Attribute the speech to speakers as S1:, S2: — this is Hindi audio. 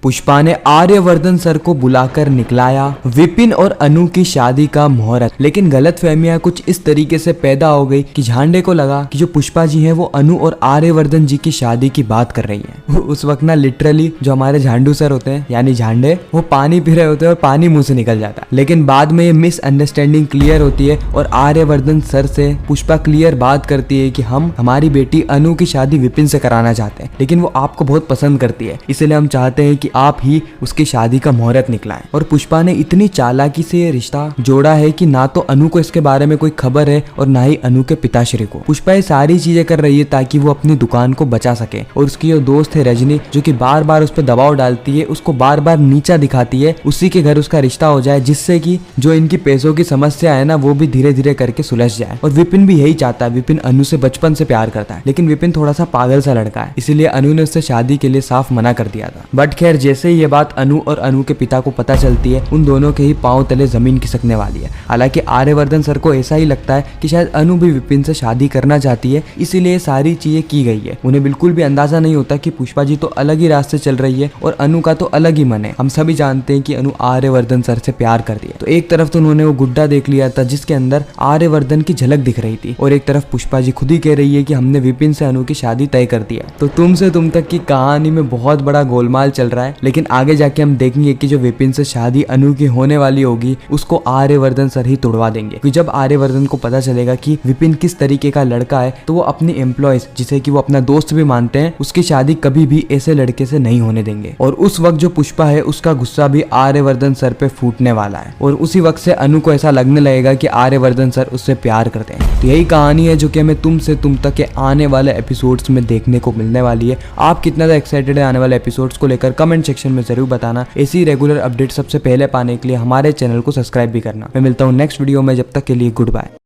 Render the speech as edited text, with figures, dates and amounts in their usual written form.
S1: पुष्पा ने आर्यवर्धन सर को बुलाकर निकलाया विपिन और अनु की शादी का मुहूर्त। लेकिन गलतफहमियां कुछ इस तरीके से पैदा हो गई कि झांडे को लगा कि जो पुष्पा जी हैं वो अनु और आर्यवर्धन जी की शादी की बात कर रही हैं। उस वक्त ना लिटरली जो हमारे झांडू सर होते हैं यानी झांडे, वो पानी पी रहे होते हैं और पानी मुंह से निकल जाता है। लेकिन बाद में ये मिसअंडरस्टैंडिंग क्लियर होती है और आर्यवर्धन सर से पुष्पा क्लियर बात करती है कि हम हमारी बेटी अनु की शादी विपिन से कराना चाहते हैं, लेकिन वो आपको बहुत पसंद करती है, इसलिए हम चाहते हैं कि आप ही उसकी शादी का मुहूर्त निकलाएं। और पुष्पा ने इतनी चालाकी से ये रिश्ता जोड़ा है कि ना तो अनु को इसके बारे में कोई खबर है और ना ही अनु के पिताश्री को। पुष्पा ये सारी चीजें कर रही है ताकि वो अपनी दुकान को बचा सके। और उसकी जो दोस्त है रजनी, जो कि बार बार उस पर दबाव डालती है, उसको बार बार नीचा दिखाती है, उसी के घर उसका रिश्ता हो जाए, जिससे कि जो इनकी पैसों की समस्या है ना वो भी धीरे धीरे करके सुलझ जाए। और विपिन भी यही चाहता है। विपिन अनु से बचपन से प्यार करता है, लेकिन विपिन थोड़ा सा पागल सा लड़का है, इसीलिए अनु ने उससे शादी के लिए साफ मना कर दिया था। बट खैर जैसे ही ये बात अनु और अनु के पिता को पता चलती है, उन दोनों के ही पांव तले जमीन खिसकने वाली है। हालांकि आर्यवर्धन सर को ऐसा ही लगता है कि शायद अनु भी विपिन से शादी करना चाहती है, इसीलिए सारी चीजें की गई है। उन्हें बिल्कुल भी अंदाजा नहीं होता कि पुष्पा जी तो अलग ही रास्ते चल रही है और अनु का तो अलग ही मन है। हम सभी जानते हैं कि अनु आर्यवर्धन सर से प्यार करती है। तो एक तरफ तो उन्होंने वो गुड्डा देख लिया था जिसके अंदर आर्यवर्धन की झलक दिख रही थी, और एक तरफ पुष्पा जी खुद ही कह रही है कि हमने विपिन से अनु की शादी तय कर दिया। तो तुम से तुम तक की कहानी में बहुत बड़ा गोलमाल चल रहा है, लेकिन आगे जाके हम देखेंगे कि जो विपिन से शादी अनु की होने वाली होगी उसको आर्यवर्धन सर ही तोड़वा देंगे। क्योंकि जब आर्यवर्धन को पता चलेगा कि विपिन किस तरीके का लड़का है, तो वो अपनी एम्प्लॉयज, जिसे कि वो अपना दोस्त भी मानते हैं, उसकी शादी कभी भी ऐसे लड़के से नहीं होने देंगे। और उस वक्त जो पुष्पा है उसका गुस्सा भी आर्यवर्धन सर पे फूटने वाला है, और उसी वक्त से अनु को ऐसा लगने लगेगा कि आर्यवर्धन सर उससे प्यार करते हैं। तो यही कहानी है जो कि हमें तुम से तुम तक के आने वाले एपिसोड्स में देखने को मिलने वाली है। आप कितना एक्साइटेड है आने वाले एपिसोड्स को लेकर कमेंट सेक्शन में जरूर बताना। ऐसी रेगुलर अपडेट सबसे पहले पाने के लिए हमारे चैनल को सब्सक्राइब भी करना। मैं मिलता हूँ नेक्स्ट वीडियो में, जब तक के लिए गुड बाय।